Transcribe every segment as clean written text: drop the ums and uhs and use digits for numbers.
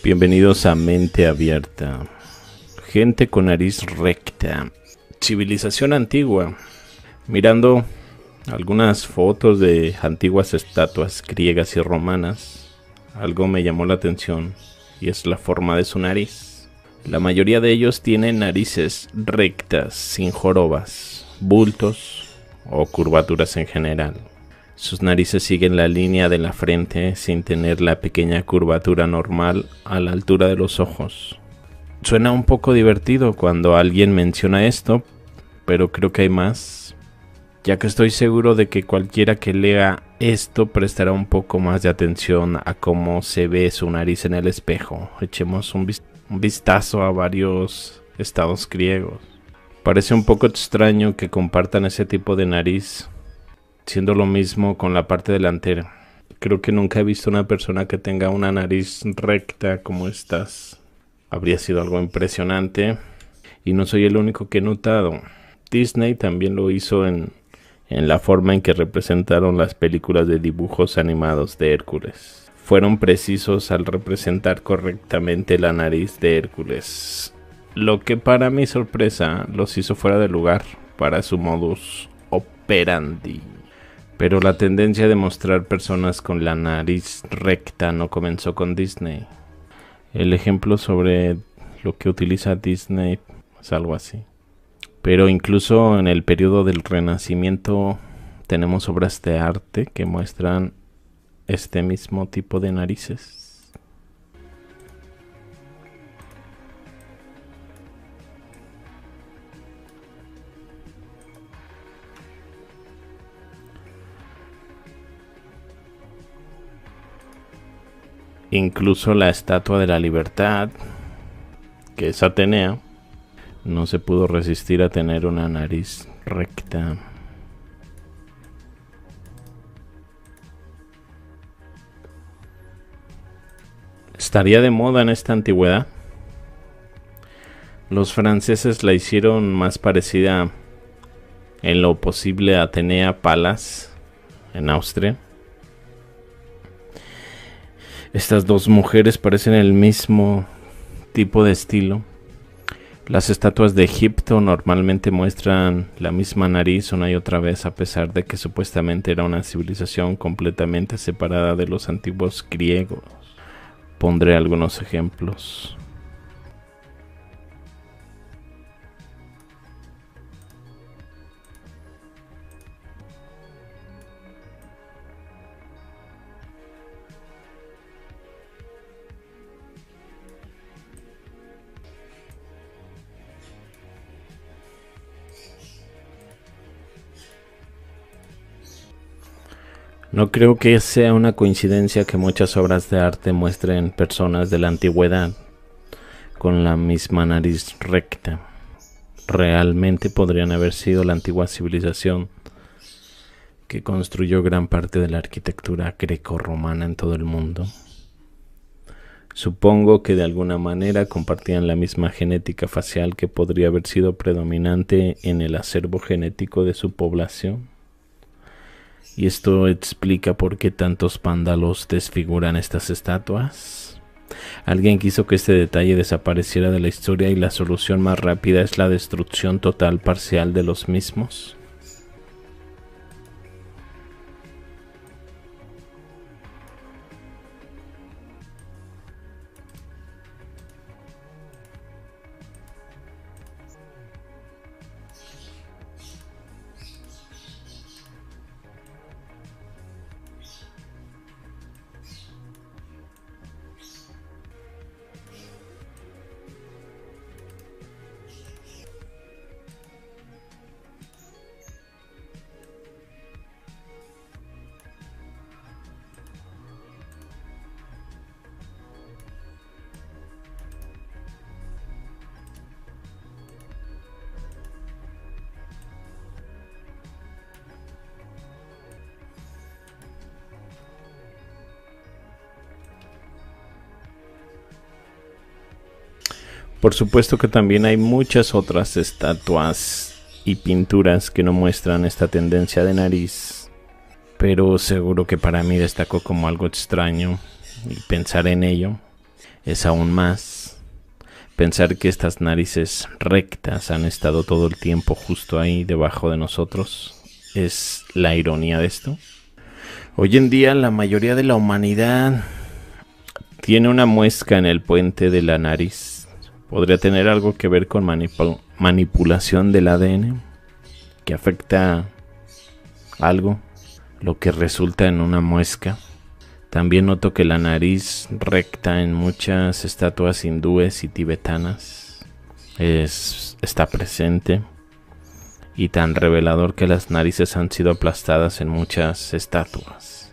Bienvenidos a Mente Abierta. Gente con nariz recta. Civilización antigua. Mirando algunas fotos de antiguas estatuas griegas y romanas, algo me llamó la atención y es la forma de su nariz. La mayoría de ellos tienen narices rectas, sin jorobas, bultos o curvaturas en general. Sus narices siguen la línea de la frente sin tener la pequeña curvatura normal a la altura de los ojos. Suena un poco divertido cuando alguien menciona esto, pero creo que hay más, ya que estoy seguro de que cualquiera que lea esto prestará un poco más de atención a cómo se ve su nariz en el espejo. Echemos un vistazo a varios estados griegos. Parece un poco extraño que compartan ese tipo de nariz, siendo lo mismo con la parte delantera. Creo que nunca he visto una persona que tenga una nariz recta como estas. Habría sido algo impresionante y no soy el único que he notado. Disney también lo hizo en la forma en que representaron las películas de dibujos animados de Hércules. Fueron precisos al representar correctamente la nariz de Hércules, lo que para mi sorpresa los hizo fuera de lugar para su modus operandi. Pero la tendencia de mostrar personas con la nariz recta no comenzó con Disney. El ejemplo sobre lo que utiliza Disney es algo así. Pero incluso en el periodo del Renacimiento tenemos obras de arte que muestran este mismo tipo de narices. Incluso la Estatua de la Libertad, que es Atenea, no se pudo resistir a tener una nariz recta. ¿Estaría de moda en esta antigüedad? Los franceses la hicieron más parecida en lo posible a Atenea Palace, en Austria. Estas dos mujeres parecen el mismo tipo de estilo. Las estatuas de Egipto normalmente muestran la misma nariz una y otra vez, a pesar de que supuestamente era una civilización completamente separada de los antiguos griegos. Pondré algunos ejemplos. No creo que sea una coincidencia que muchas obras de arte muestren personas de la antigüedad con la misma nariz recta. Realmente podrían haber sido la antigua civilización que construyó gran parte de la arquitectura greco-romana en todo el mundo. Supongo que de alguna manera compartían la misma genética facial que podría haber sido predominante en el acervo genético de su población. Y esto explica por qué tantos vándalos desfiguran estas estatuas. Alguien quiso que este detalle desapareciera de la historia y la solución más rápida es la destrucción total parcial de los mismos. Por supuesto que también hay muchas otras estatuas y pinturas que no muestran esta tendencia de nariz, pero seguro que para mí destacó como algo extraño y pensar en ello Es aún más pensar que estas narices rectas han estado todo el tiempo justo ahí debajo de nosotros. Es la ironía de esto. Hoy en día la mayoría de la humanidad tiene una muesca en el puente de la nariz. ¿Podría tener algo que ver con manipulación del ADN? ¿Que afecta algo? Lo que resulta en una muesca. También noto que la nariz recta en muchas estatuas hindúes y tibetanas está presente. Y tan revelador que las narices han sido aplastadas en muchas estatuas.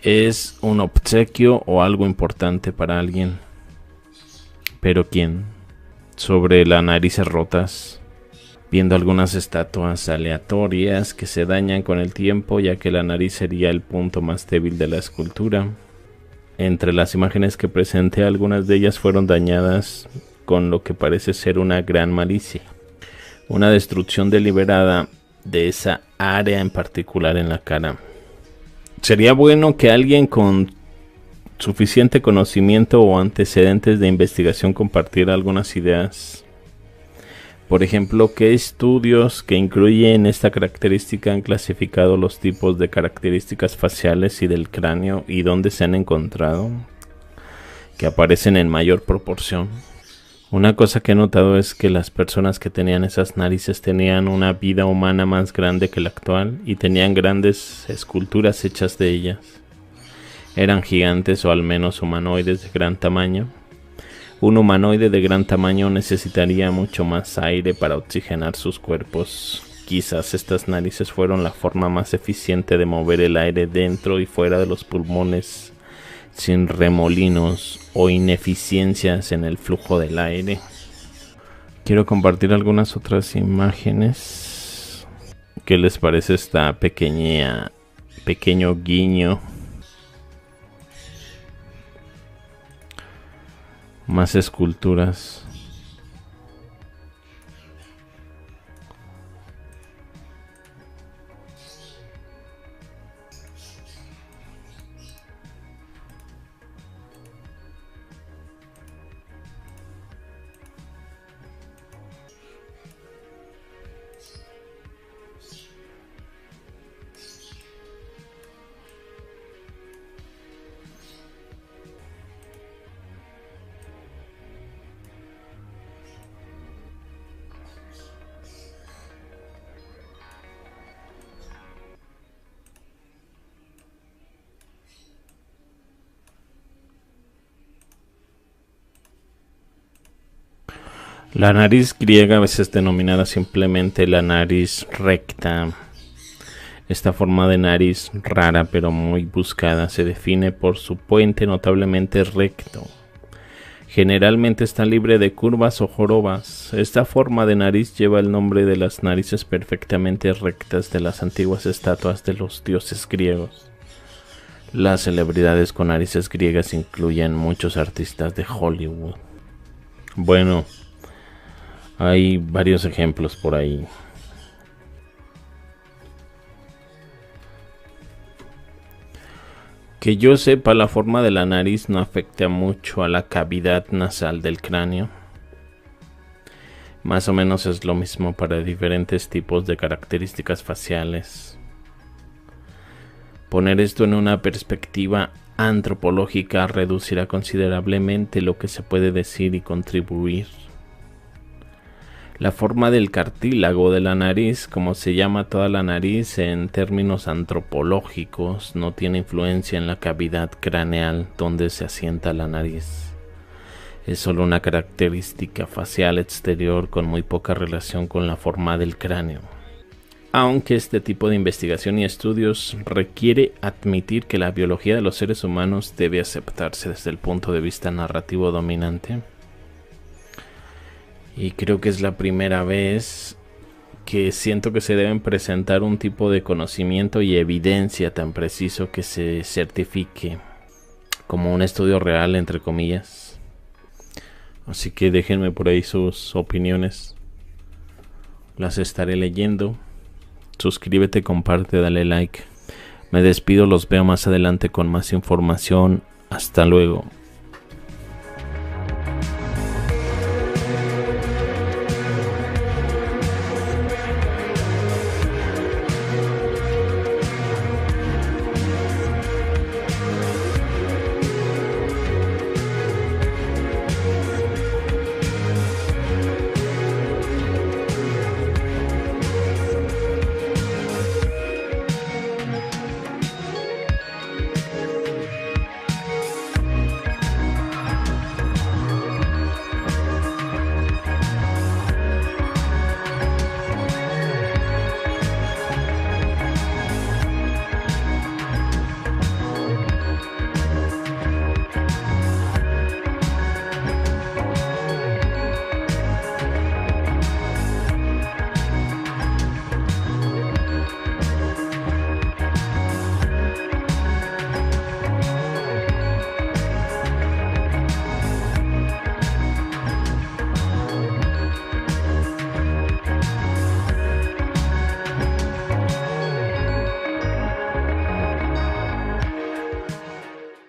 ¿Es un obsequio o algo importante para alguien? ¿Pero quién? Sobre las narices rotas, viendo algunas estatuas aleatorias que se dañan con el tiempo, ya que la nariz sería el punto más débil de la escultura. Entre las imágenes que presenté, algunas de ellas fueron dañadas con lo que parece ser una gran malicia. Una destrucción deliberada de esa área en particular en la cara. Sería bueno que alguien con suficiente conocimiento o antecedentes de investigación compartiera algunas ideas. Por ejemplo, ¿qué estudios que incluyen esta característica han clasificado los tipos de características faciales y del cráneo y dónde se han encontrado que aparecen en mayor proporción? Una cosa que he notado es que las personas que tenían esas narices tenían una vida humana más grande que la actual y tenían grandes esculturas hechas de ellas. Eran gigantes o al menos humanoides de gran tamaño. Un humanoide de gran tamaño necesitaría mucho más aire para oxigenar sus cuerpos. Quizás estas narices fueron la forma más eficiente de mover el aire dentro y fuera de los pulmones, sin remolinos o ineficiencias en el flujo del aire. Quiero compartir algunas otras imágenes. ¿Qué les parece esta pequeño guiño? Más esculturas. La nariz griega, a veces denominada simplemente la nariz recta. Esta forma de nariz rara pero muy buscada se define por su puente notablemente recto. Generalmente está libre de curvas o jorobas. Esta forma de nariz lleva el nombre de las narices perfectamente rectas de las antiguas estatuas de los dioses griegos. Las celebridades con narices griegas incluyen muchos artistas de Hollywood. Bueno, hay varios ejemplos por ahí. Que yo sepa, la forma de la nariz no afecta mucho a la cavidad nasal del cráneo. Más o menos es lo mismo para diferentes tipos de características faciales. Poner esto en una perspectiva antropológica reducirá considerablemente lo que se puede decir y contribuir. La forma del cartílago de la nariz, como se llama toda la nariz en términos antropológicos, no tiene influencia en la cavidad craneal donde se asienta la nariz. Es solo una característica facial exterior con muy poca relación con la forma del cráneo. Aunque este tipo de investigación y estudios requiere admitir que la biología de los seres humanos debe aceptarse desde el punto de vista narrativo dominante. Y creo que es la primera vez que siento que se deben presentar un tipo de conocimiento y evidencia tan preciso que se certifique como un estudio real, entre comillas. Así que déjenme por ahí sus opiniones. Las estaré leyendo. Suscríbete, comparte, dale like. Me despido, los veo más adelante con más información. Hasta luego.